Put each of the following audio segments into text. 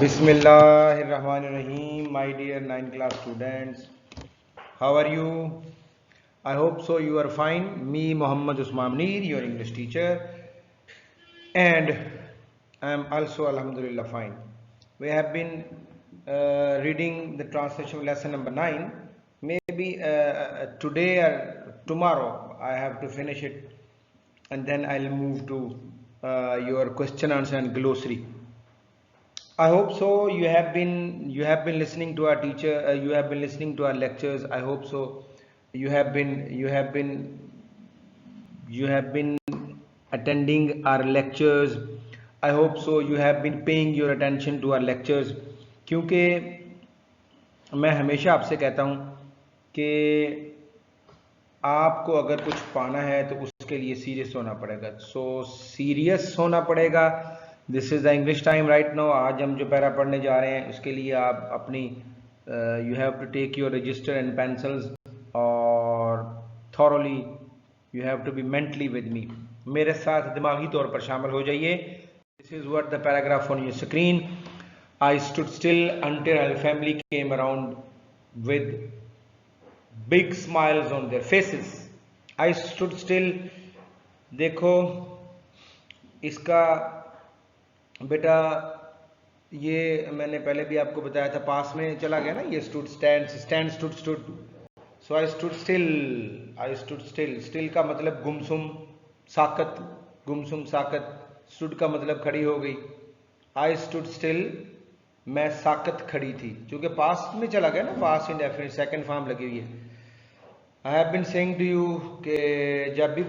Bismillahirrahmanirrahim, my dear 9th class students. How are you? I hope so. You are fine. Me, Muhammad Usman Munir, your English teacher, and I am also, Alhamdulillah, fine. We have been reading the translation of lesson number 9. Maybe today or tomorrow I have to finish it, and then I'll move to your question answer and glossary. I hope so. You have been listening to our teacher. You have been listening to our lectures. I hope so. You have been attending our lectures. I hope so. You have been paying your attention to our lectures. क्योंकि मैं हमेशा आपसे कहता हूँ कि आपको अगर कुछ पाना है तो उसके लिए सीरियस होना पड़ेगा. सो सीरियस होना पड़ेगा. This is the English time right now. आज हम जो पैरा पढ़ने जा रहे हैं उसके लिए आप अपनी you have to take your register and pencils और thoroughly you have to be mentally with me. मेरे साथ दिमागी तौर पर शामिल हो जाइए. This is what the paragraph on your screen. I stood still until her family came around with big smiles on their faces. I stood still. देखो इसका बेटा ये मैंने पहले भी आपको बताया था, पास में चला गया ना ये स्टूड स्टैंड स्टूड स्टूड. सो आई स्टूड स्टिल. स्टिल का मतलब गुमसुम साकत. गुमसुम साकत. स्टूड का मतलब खड़ी हो गई. आई स्टूड स्टिल, मैं साकत खड़ी थी. क्योंकि पास में चला गया ना, पास इंडेफिनिट सेकंड फॉर्म लगी हुई है. I have been saying to you कि जब भी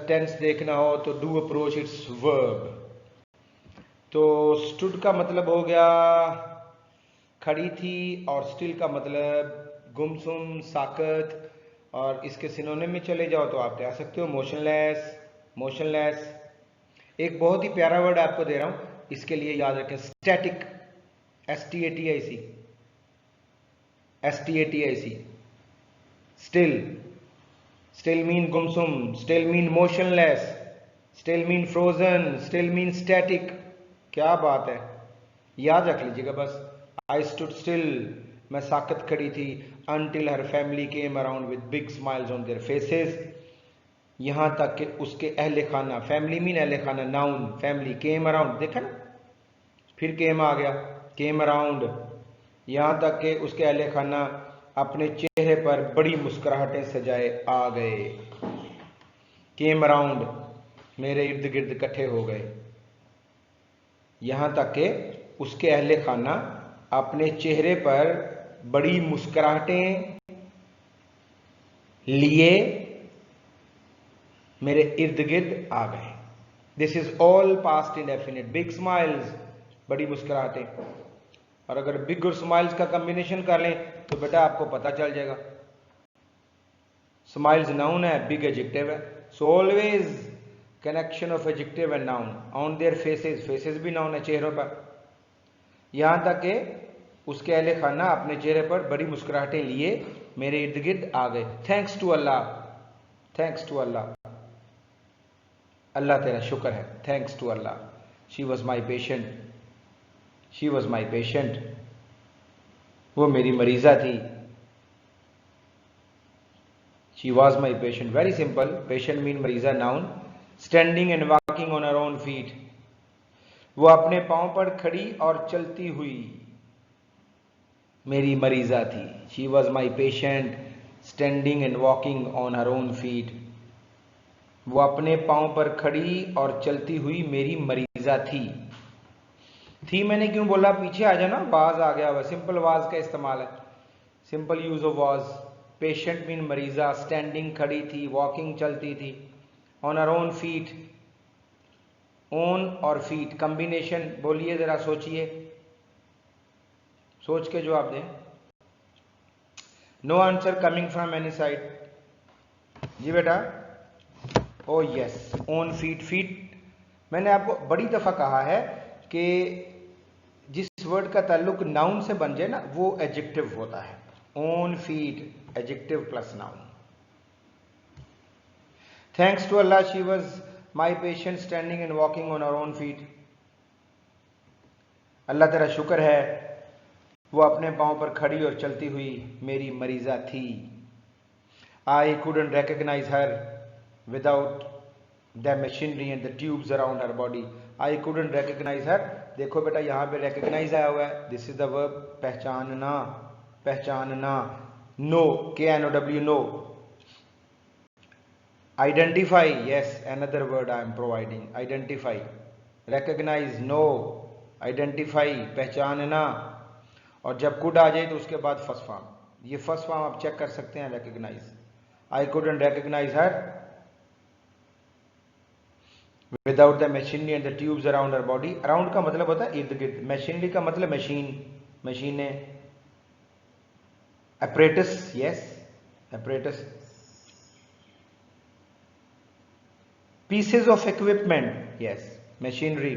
टेंस देखना हो तो डू अप्रोच इट्स वर्ब. तो स्टूड का मतलब हो गया खड़ी थी और स्टिल का मतलब गुमसुम साकत. और इसके सिनोनिम में चले जाओ तो आप कह सकते हो मोशनलेस. एक बहुत ही प्यारा वर्ड आपको दे रहा हूं, इसके लिए याद रखें. Static. STATIC. Still mean gumsum. Still mean motionless. Still mean frozen. Still mean static. क्या बात है, याद रख लीजिएगा बस. I stood still, मैं साकत खड़ी थी. Until her family came around with big smiles on their faces. यहां तक कि उसके अहले खाना, फैमिली मीन अहले खाना, नाउन फैमिली. केम अराउंड देखा ना, फिर केम आ गया. Came around. यहां तक कि उसके अहले खाना अपने चेहरे पर बड़ी मुस्कुराहटें सजाए आ गए. केम अराउंड, मेरे इर्द गिर्द इकट्ठे हो गए. यहां तक कि उसके अहले खाना अपने चेहरे पर बड़ी मुस्कुराहटें लिए मेरे इर्द गिर्द आ गए. This is all past indefinite. Big smiles, बड़ी मुस्कुराहटें. और अगर बिग और स्माइल्स का कॉम्बिनेशन कर लें तो बेटा आपको पता चल जाएगा. स्माइल्स नाउन है, बिग एडजेक्टिव है. So always connection of adjective and noun. On their faces, faces भी नाउन है, चेहरों पर. यहां तक कि उसके अहले खाना अपने चेहरे पर बड़ी मुस्कुराहटें लिए मेरे इर्द गिर्द आ गए. Thanks to Allah. Thanks to Allah. Allah तेरा शुक्र है. Thanks to Allah. She was my patient. She was my patient. वो मेरी मरीजा थी. She was my patient. Very simple. Patient mean मरीजा, noun. Standing and walking on her own feet. वो अपने पांव पर खड़ी और चलती हुई मेरी मरीजा थी. She was my patient standing and walking on her own feet. वो अपने पांव पर खड़ी और चलती हुई मेरी मरीजा थी मैंने क्यों बोला, पीछे आ जाना, वाज आ गया हुआ. सिंपल वाज का इस्तेमाल है. Simple use of was. Patient mean मरीजा, स्टैंडिंग खड़ी थी, वॉकिंग चलती थी, on her own feet. Own और फीट कॉम्बिनेशन बोलिए, जरा सोचिए, सोच के जवाब दें. No answer coming from any side. जी बेटा. Oh yes, own feet. Feet मैंने आपको बड़ी दफा कहा है कि जिस वर्ड का ताल्लुक नाउन से बन जाए ना वो एडजेक्टिव होता है. Own feet adjective plus noun. Thanks to Allah she was my patient standing and walking on her own feet. Allah तेरा शुक्र है वो अपने पाँव पर खड़ी और चलती हुई मेरी मरीज़ा थी। आई couldn't recognize her without the machinery and the tubes around her body. I couldn't recognize her. देखो बेटा यहाँ पे recognize आया हुआ है, this is the verb पहचानना, पहचानना, know, K-N-O-W, know. Identify, yes, another word I am providing, identify. Recognize, know, identify, पहचानना. और जब could आ जाए तो उसके बाद फर्स्ट फॉर्म, ये फर्स्ट फॉर्म आप चेक कर सकते हैं, recognize. I couldn't recognize her without the machinery and the tubes around her body. Around का मतलब होता है इर्द गिर्द, machinery का मतलब मशीन, मशीनें, apparatus, yes, apparatus, pieces of equipment, yes, machinery.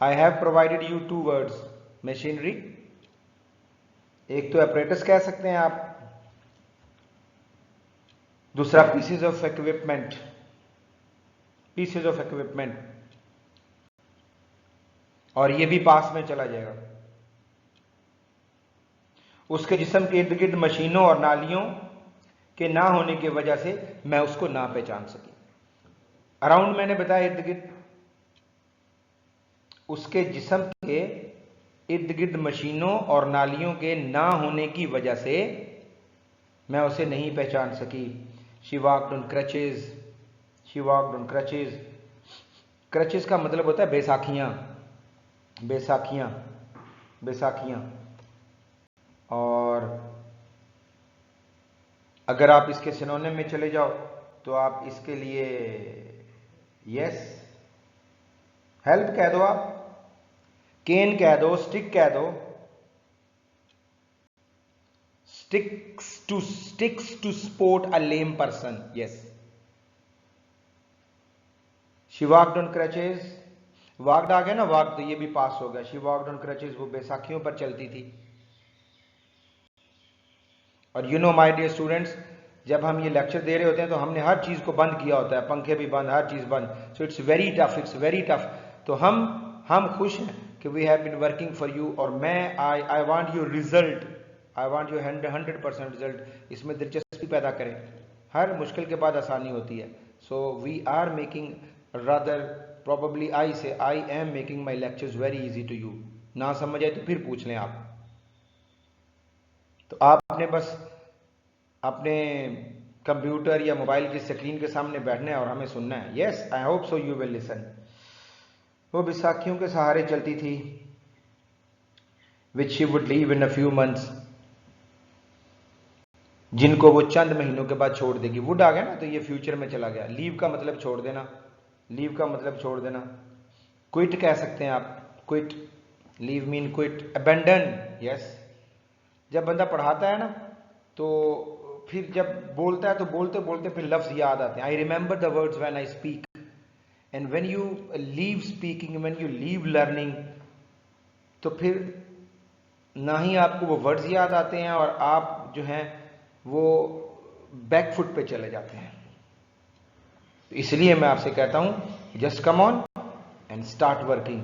I have provided you two words, machinery, एक तो apparatus कह सकते हैं आप, दूसरा pieces of equipment, pieces of equipment, और ये भी पास में चला जाएगा। उसके जिस्म के इर्द गिर्द मशीनों और नालियों के ना होने की वजह से मैं उसको ना पहचान सकी। अराउंड मैंने बताया इर्द गिर्द, उसके जिस्म के इर्द गिर्द मशीनों और नालियों के ना होने की वजह से मैं उसे नहीं पहचान सकी। She walked on crutches, she walked on crutches. crutches का मतलब होता है बैसाखियां, बैसाखियां, बैसाखियां। और अगर आप इसके सिनोनिम में चले जाओ तो आप इसके लिए यस, हेल्प कह दो, आप केन कह दो, स्टिक कह दो, sticks to support a lame person, yes. She walked on crutches, walked आ गया ना, walked तो ये भी पास हो गया। She walked on crutches, वो बैसाखियों पर चलती थी। और you know my dear students, जब हम ये लेक्चर दे रहे होते हैं तो हमने हर चीज को बंद किया होता है, पंखे भी बंद, हर चीज बंद। So it's very tough, it's very tough. तो हम खुश हैं कि we have been working for you, और मैं I want your result, I want you 100% result. इसमें दिलचस्पी पैदा करें, हर मुश्किल के बाद आसानी होती है। So we are making, rather probably I say, I am making my lectures very easy to you. ना समझ आए तो फिर पूछ लें आप। तो आपने बस अपने कंप्यूटर या मोबाइल की स्क्रीन के सामने बैठना है और हमें सुनना है। Yes, I hope so you will listen. वो बैसाखियों के सहारे चलती थी, विच she would leave in a few months, जिनको वो चंद महीनों के बाद छोड़ देगी। वुड आ गया ना तो ये फ्यूचर में चला गया। लीव का मतलब छोड़ देना, लीव का मतलब छोड़ देना। क्विट कह सकते हैं आप, quit, leave mean quit, abandon, yes. जब बंदा पढ़ाता है ना तो फिर जब बोलता है तो बोलते बोलते फिर लफ्ज याद आते हैं। I remember the words when I speak, and when you leave speaking, when you leave learning, तो फिर ना ही आपको वो वर्ड्स याद आते हैं और आप जो हैं वो बैकफुट पे चले जाते हैं। तो इसलिए मैं आपसे कहता हूं, just come on and start working.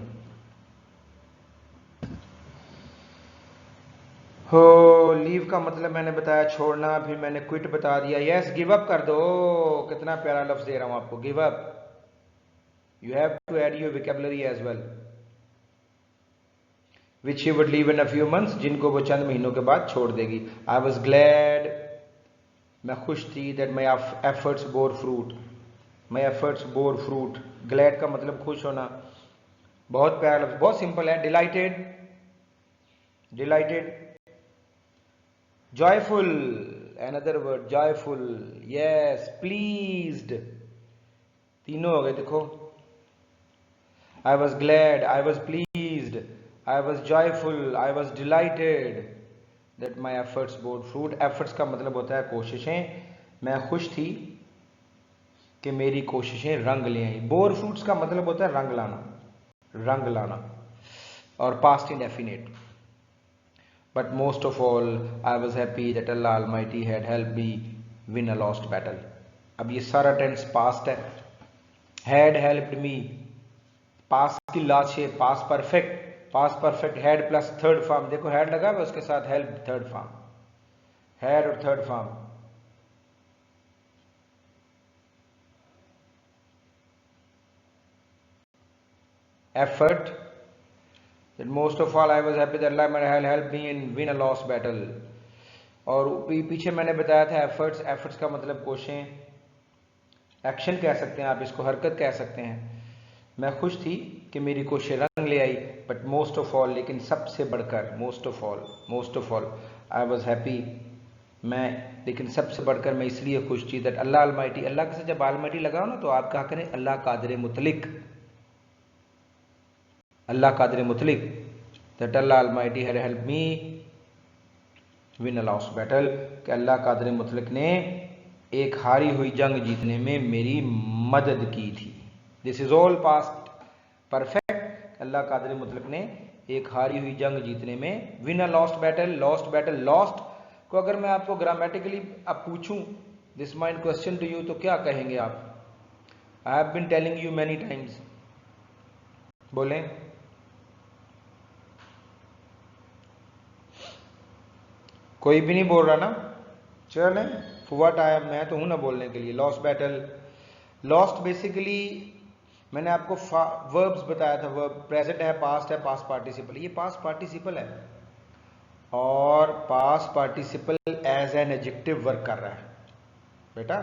हो, लीव का मतलब मैंने बताया छोड़ना, फिर मैंने क्विट बता दिया। यस, गिव अप कर दो, कितना प्यारा लफ्ज दे रहा हूं आपको, give up. You have to add your vocabulary as well. Which she would leave in a few months, जिनको वो चंद महीनों के बाद छोड़ देगी। आई वॉज ग्लैड, मैं खुश थी, that my efforts bore fruit, my efforts bore fruit. Glad का मतलब खुश होना, बहुत प्यारा लफ्ज, बहुत सिंपल है। Dilated, dilated, joyful, another word, joyful, yes, pleased, तीनों हो गए। देखो, I was glad, I was pleased, I was joyful, I was delighted that my efforts bore fruit. efforts का मतलब होता है कोशिशें। मैं खुश थी कि मेरी कोशिशें रंग ले आई। bore fruits का मतलब होता है रंग लाना, रंग लाना, और past indefinite। But most of all, I was happy that Allah Almighty had helped me win a lost battle. अब ये सारा टेंस पास्ट है। Had helped me, पास्ट की last shape, past perfect, past perfect had plus third form, देखो had लगा हुआ उसके साथ हेल्प थर्ड फॉर्म, हैड और third form. effort, that most of all I was happy that Allah might have helped me in win a lost battle। और पीछे मैंने बताया था एफर्ट्स, एफर्ट्स का मतलब कोशिशें, एक्शन कह सकते हैं आप इसको, हरकत कह सकते हैं। मैं खुश थी कि मेरी कोशिशें रंग ले आई, बट मोस्ट ऑफ ऑल, लेकिन सबसे बढ़कर, most of all I was happy, मैं, लेकिन सबसे बढ़कर मैं इसलिए खुश थी दैट अल्लाह अलमाइटी, अल्लाह के साथ जब अलमाइटी लगाओ ना तो आप क्या करें, अल्लाह कादिर मुतलिक, अल्लाह कादिर मुतलिक, that Allah almighty had help me win a lost battle, कि अल्लाह कादिर मुतलिक ने एक हारी हुई जंग जीतने में मेरी मदद की थी। This is all past perfect, Allah कादिर मुतलिक ने एक हारी हुई जंग जीतने में, win a lost battle, lost battle, lost को अगर मैं आपको ग्रामेटिकली अब पूछूं this mind question to you, तो क्या कहेंगे आप? I have been telling you many times, बोलें। कोई भी नहीं बोल रहा ना, चलें, व्हाट आई एम, मैं तो हूं ना बोलने के लिए। लॉस्ट बैटल, लॉस्ट बेसिकली मैंने आपको वर्ब्स बताया था, वर्ब प्रेजेंट है, पास्ट है, पास्ट पार्टिसिपल, ये पास्ट पार्टिसिपल है और past participle as an adjective work कर रहा है बेटा।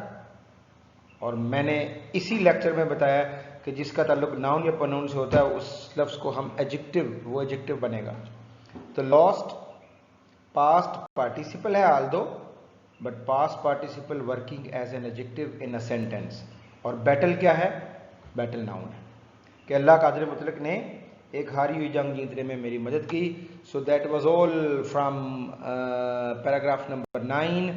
और मैंने इसी लेक्चर में बताया कि जिसका ताल्लुक नाउन या प्रोनाउन से होता है उस लफ्ज को हम एडजेक्टिव, वो एडजेक्टिव बनेगा। तो लॉस्ट पास्ट पार्टिसिपल है although, but past participle working as an adjective in a sentence. और बैटल क्या है? बैटल नाउन है कि अल्लाह कादिर मुतलक ने एक हारी हुई जंग जीतने में मेरी मदद की। So that was all from paragraph number 9।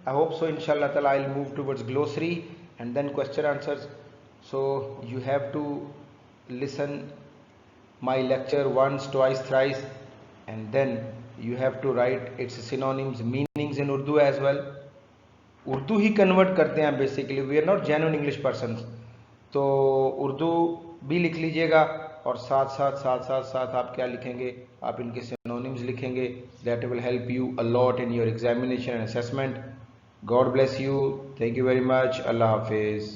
I hope so इंशाल्लाह ताला I will move towards glossary and then question answers. So you have to listen my lecture once, twice, thrice, and then you have to write its synonyms, meanings in Urdu as well. Urdu ही convert करते हैं basically, we are not genuine English person. तो उर्दू भी लिख लीजिएगा और साथ आप क्या लिखेंगे, आप इनके सिनोनिम्स लिखेंगे। That will help you a lot in your examination and assessment. God bless you, thank you very much, Allah Hafiz.